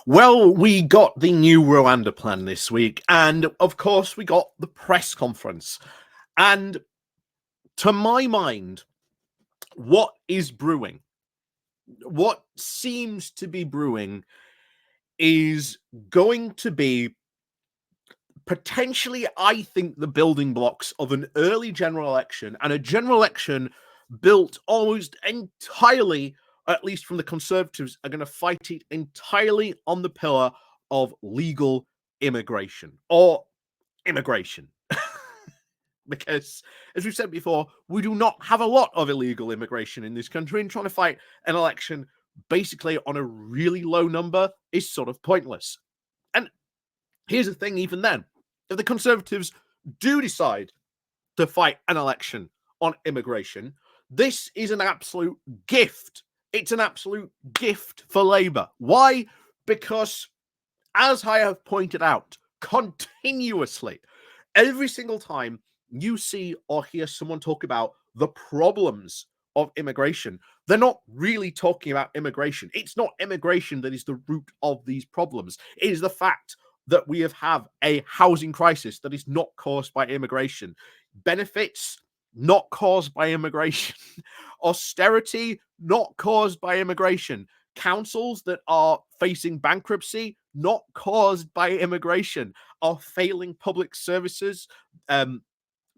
Well, we got the new Rwanda plan this week, and of course, we got the press conference. And to my mind, what is brewing, what seems to be brewing, is going to be potentially, I think, the building blocks of an early general election, and a general election built almost entirely, at least from the Conservatives, are going to fight it entirely on the pillar of legal immigration or immigration. Because, as we've said before, we do not have a lot of illegal immigration in this country, and trying to fight an election basically on a really low number is sort of pointless. And here's the thing, even then, if the Conservatives do decide to fight an election on immigration, this is an absolute gift. It's an absolute gift for Labour. Why? Because, as I have pointed out continuously, every single time you see or hear someone talk about the problems of immigration, they're not really talking about immigration. It's not immigration that is the root of these problems. It is the fact that we have a housing crisis that is not caused by immigration. Benefits not caused by immigration. Austerity not caused by immigration. Councils that are facing bankruptcy not caused by immigration. Our failing public services,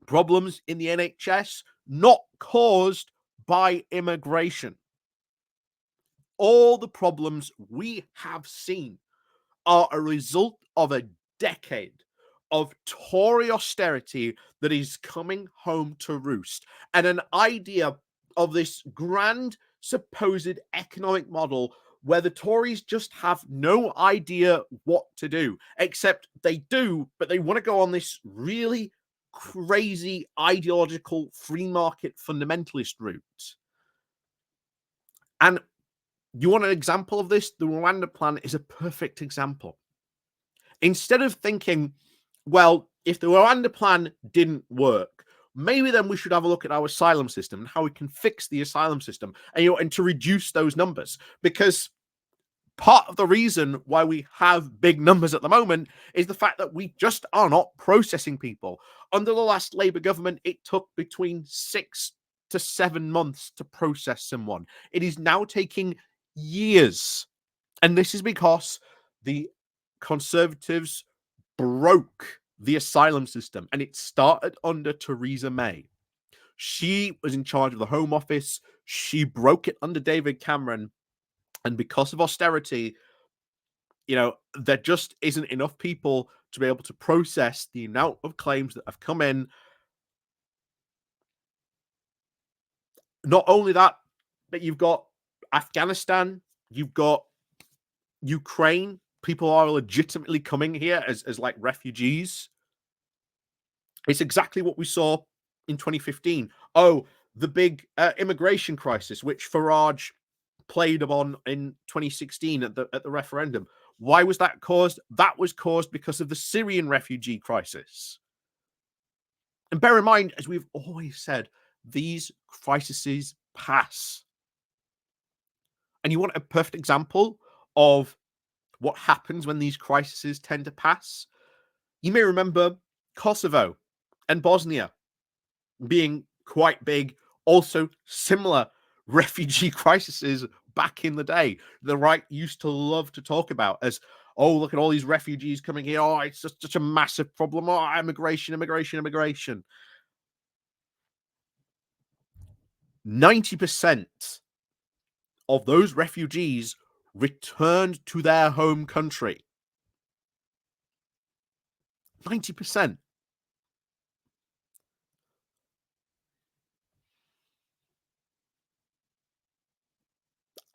problems in the NHS not caused by immigration. All the problems we have seen are a result of a decade of Tory austerity that is coming home to roost, and an idea of this grand supposed economic model where the Tories just have no idea what to do, except they do, but they want to go on this really crazy ideological free market fundamentalist route. And you want an example of this? The Rwanda plan is a perfect example. Instead of thinking, well, if the Rwanda plan didn't work, maybe then we should have a look at our asylum system and how we can fix the asylum system, and to reduce those numbers. Because part of the reason why we have big numbers at the moment is the fact that we just are not processing people. Under the last Labour government, it took between 6 to 7 months to process someone. It is now taking years. And this is because the Conservatives broke the asylum system, and it started under Theresa May. She was in charge of the Home Office. She broke it under David Cameron. And because of austerity, there just isn't enough people to be able to process the amount of claims that have come in. Not only that, but you've got Afghanistan, you've got Ukraine. People are legitimately coming here as like refugees. It's exactly what we saw in 2015. Oh, the big immigration crisis, which Farage played upon in 2016 at the referendum. Why was that caused? That was caused because of the Syrian refugee crisis. And bear in mind, as we've always said, these crises pass. And you want a perfect example of what happens when these crises tend to pass? You may remember Kosovo and Bosnia being quite big, also similar refugee crises back in the day. The right used to love to talk about as, oh, look at all these refugees coming here. Oh, it's just such a massive problem. Oh, immigration. 90% of those refugees returned to their home country. 90%.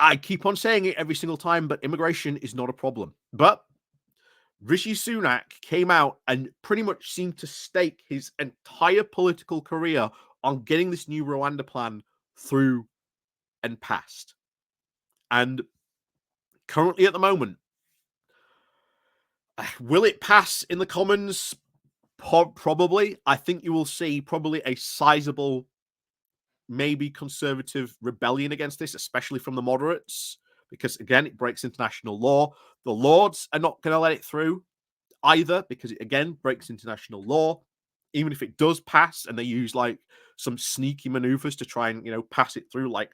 I keep on saying it every single time, but immigration is not a problem. But Rishi Sunak came out and pretty much seemed to stake his entire political career on getting this new Rwanda plan through and passed. And currently at the moment, will it pass in the Commons? Probably. I think you will see probably a sizable, maybe conservative rebellion against this, especially from the moderates, because, again, it breaks international law. The Lords are not going to let it through either, because it, again, breaks international law. Even if it does pass and they use like some sneaky maneuvers to try and, pass it through, like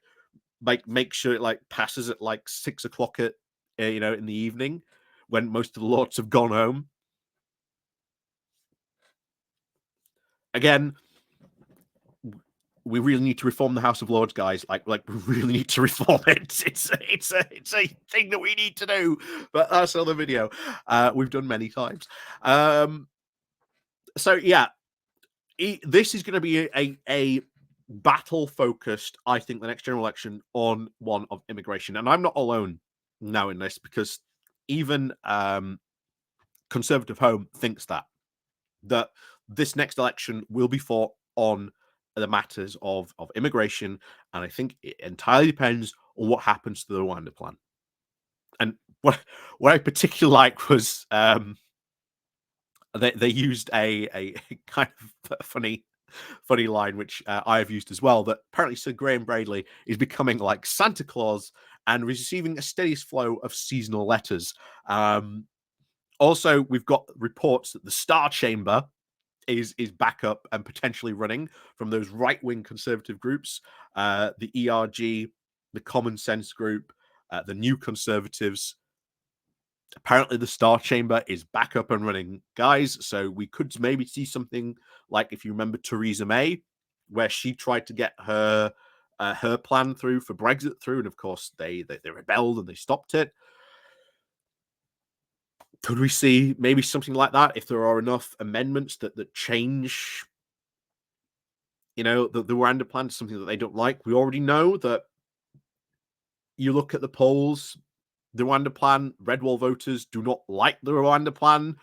make sure it like passes at like 6 o'clock at, in the evening when most of the Lords have gone home. Again, we really need to reform the House of Lords, guys. Like we really need to reform it. It's a thing that we need to do. But that's another video we've done many times. So yeah, this is going to be a battle focused, I think, the next general election on one of immigration, and I'm not alone now in this, because even Conservative Home thinks that this next election will be fought on the matters of immigration, and I think it entirely depends on what happens to the Rwanda plan. And what I particularly like was they used a kind of funny line, which I have used as well, that apparently Sir Graham Bradley is becoming like Santa Claus and receiving a steady flow of seasonal letters. Also, we've got reports that the Star Chamber is back up and potentially running from those right-wing conservative groups, the ERG, the Common Sense Group, the New Conservatives. Apparently, the Star Chamber is back up and running, guys. So we could maybe see something like, if you remember Theresa May, where she tried to get her plan through for Brexit through, and of course they rebelled and they stopped it. Could we see maybe something like that if there are enough amendments that change, the Rwanda plan to something that they don't like? We already know that you look at the polls, the Rwanda plan, red wall voters do not like the Rwanda plan.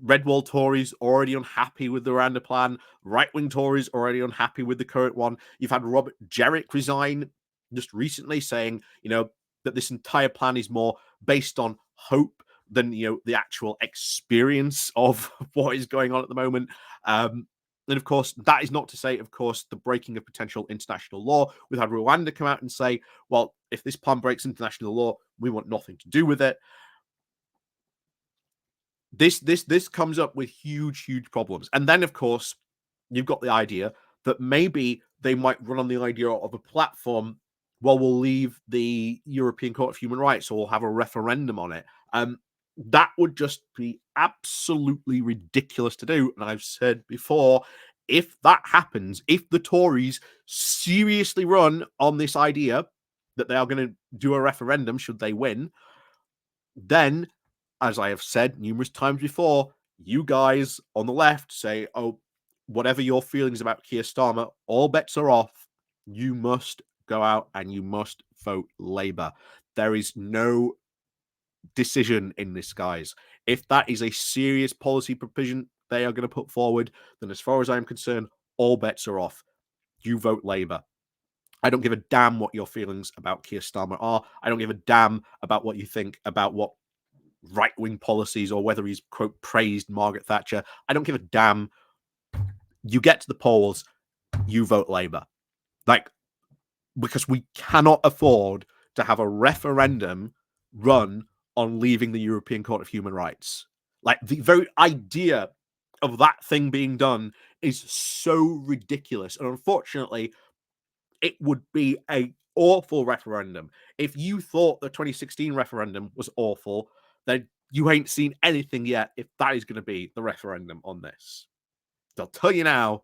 Red wall Tories already unhappy with the Rwanda plan. Right-wing Tories already unhappy with the current one. You've had Robert Jerrick resign just recently, saying, that this entire plan is more based on hope than, the actual experience of what is going on at the moment. And of course, that is not to say, of course, the breaking of potential international law. We've had Rwanda come out and say, well, if this plan breaks international law, we want nothing to do with it. This comes up with huge problems. And then, of course, you've got the idea that maybe they might run on the idea of a platform, well, we'll leave the European Court of Human Rights, or we'll have a referendum on it. That would just be absolutely ridiculous to do. And I've said before, if that happens, if the Tories seriously run on this idea that they are going to do a referendum should they win, then, as I have said numerous times before, you guys on the left say, oh, whatever your feelings about Keir Starmer, all bets are off. You must go out and you must vote Labour. There is no decision in this, guys. If that is a serious policy provision they are going to put forward, then as far as I'm concerned, all bets are off. You vote Labour. I don't give a damn what your feelings about Keir Starmer are. I don't give a damn about what you think about what right-wing policies or whether he's, quote, praised Margaret Thatcher. I don't give a damn. You get to the polls, you vote Labour. Because we cannot afford to have a referendum run on leaving the European Court of Human Rights. The very idea of that thing being done is so ridiculous. And unfortunately, it would be an awful referendum. If you thought the 2016 referendum was awful, then you ain't seen anything yet if that is going to be the referendum on this. I'll tell you now,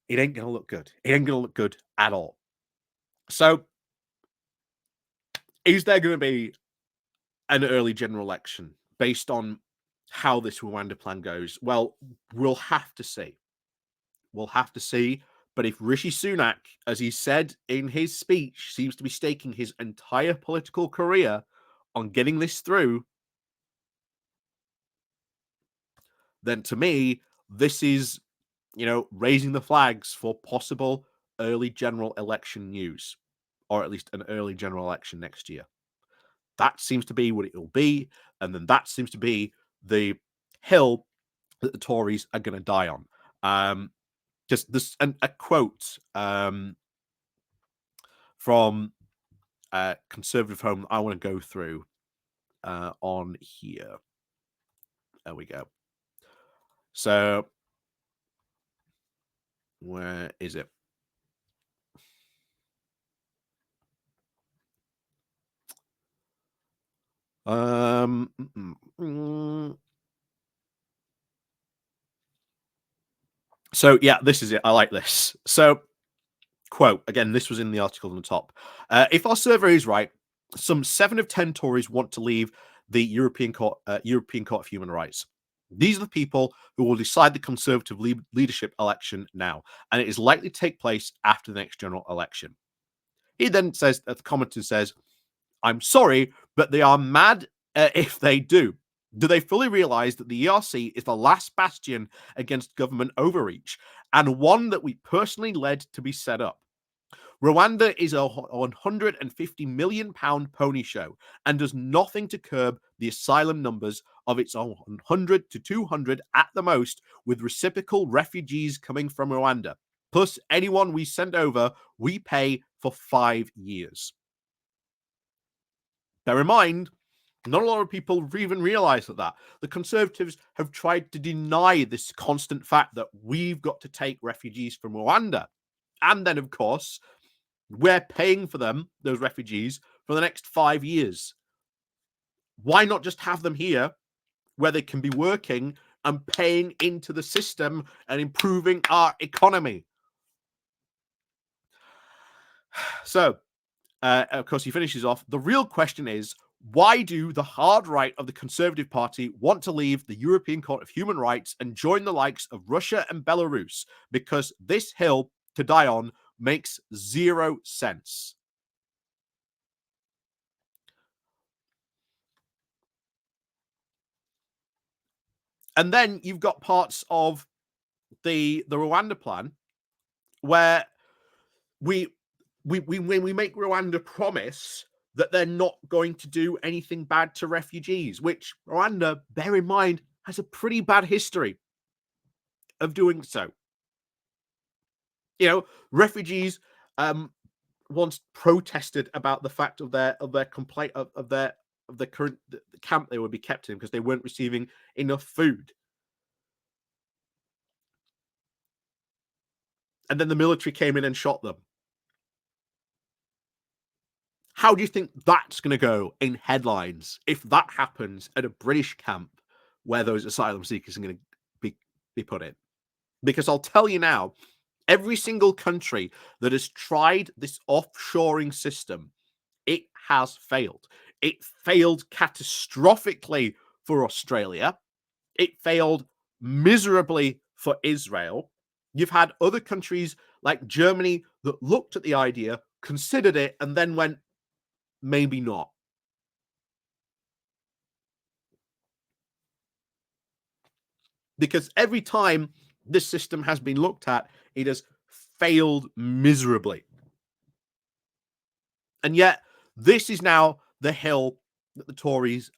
it ain't going to look good. It ain't going to look good at all. So, is there going to be an early general election based on how this Rwanda plan goes? Well, we'll have to see. We'll have to see. But if Rishi Sunak, as he said in his speech, seems to be staking his entire political career on getting this through, then to me, this is, raising the flags for possible early general election news, or at least an early general election next year. That seems to be what it will be. And then that seems to be the hill that the Tories are going to die on. Just this, a quote from Conservative Home I want to go through on here. There we go. So, where is it? So, yeah, this is it. I like this. So, quote, again, this was in the article on the top. If our survey is right, some 7 of 10 Tories want to leave the European Court of Human Rights. These are the people who will decide the Conservative leadership election now, and it is likely to take place after the next general election. He then says, the commenter says, I'm sorry, but they are mad if they do. Do they fully realize that the ERC is the last bastion against government overreach and one that we personally led to be set up? Rwanda is a £150 million pony show and does nothing to curb the asylum numbers of its own 100 to 200 at the most, with reciprocal refugees coming from Rwanda. Plus, anyone we send over, we pay for 5 years. Bear in mind, not a lot of people even realize that. The Conservatives have tried to deny this constant fact that we've got to take refugees from Rwanda. And then, of course, we're paying for them, those refugees, for the next 5 years. Why not just have them here where they can be working and paying into the system and improving our economy? So, of course, he finishes off. The real question is, why do the hard right of the Conservative Party want to leave the European Court of Human Rights and join the likes of Russia and Belarus? Because this hill to die on makes zero sense. And then you've got parts of the Rwanda plan where we when we make Rwanda promise that they're not going to do anything bad to refugees, which Rwanda, bear in mind, has a pretty bad history of doing so. You know, refugees once protested about the fact of their complaint of the current camp they would be kept in because they weren't receiving enough food. And then the military came in and shot them. How do you think that's going to go in headlines if that happens at a British camp where those asylum seekers are going to be put in? Because I'll tell you now, every single country that has tried this offshoring system, it has failed. It failed catastrophically for Australia. It failed miserably for Israel. You've had other countries like Germany that looked at the idea, considered it, and then went, maybe not. Because every time this system has been looked at, it has failed miserably. And yet, this is now the hill that the Tories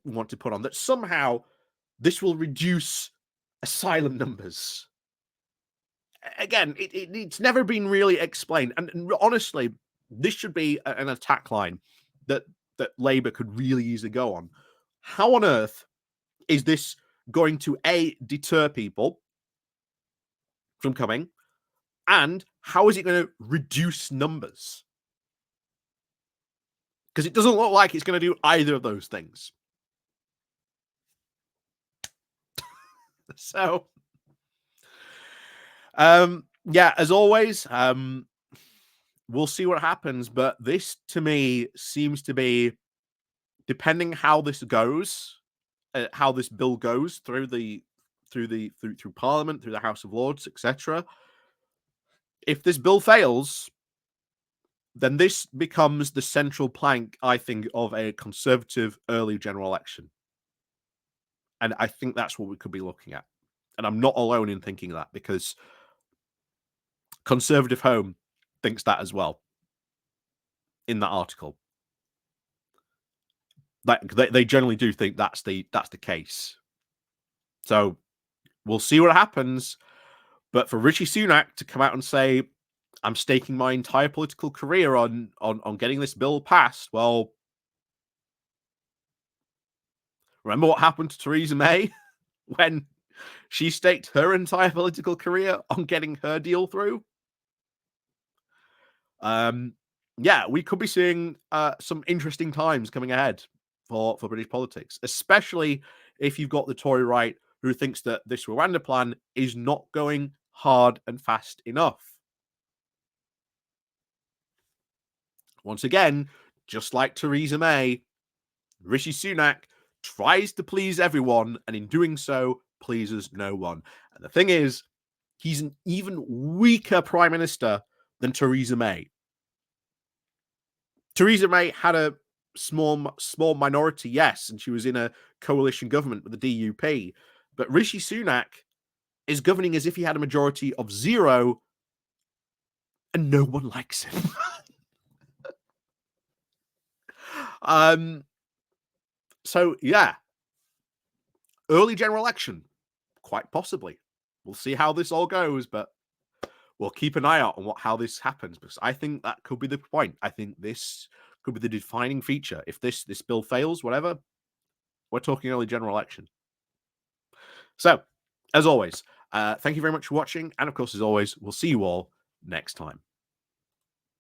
want to put on, that somehow this will reduce asylum numbers. Again, it's never been really explained. And honestly, this should be an attack line that Labour could really easily go on. How on earth is this going to, A, deter people from coming? And how is it going to reduce numbers? Because it doesn't look like it's going to do either of those things. So, yeah, as always, we'll see what happens. But this, to me, seems to be, depending how this goes, how this bill goes through Parliament, through the House of Lords, etc. If this bill fails, then this becomes the central plank, I think, of a Conservative early general election. And I think that's what we could be looking at. And I'm not alone in thinking that, because Conservative Home thinks that as well in that article. Like, they generally do think that's the case. So we'll see what happens. But for Rishi Sunak to come out and say, I'm staking my entire political career on getting this bill passed. Well, remember what happened to Theresa May when she staked her entire political career on getting her deal through? Yeah, we could be seeing some interesting times coming ahead for British politics, especially if you've got the Tory right who thinks that this Rwanda plan is not going hard and fast enough. Once again, just like Theresa May, Rishi Sunak tries to please everyone, and in doing so, pleases no one. And the thing is, he's an even weaker prime minister than Theresa May. Theresa May had a small minority, yes, and she was in a coalition government with the DUP. But Rishi Sunak is governing as if he had a majority of 0, and no one likes him. So yeah, early general election, quite possibly. We'll see how this all goes, but we'll keep an eye out on how this happens, because I think that could be the point. I think this could be the defining feature. If this bill fails, whatever, we're talking early general election. So, as always, thank you very much for watching, and of course, as always, we'll see you all next time.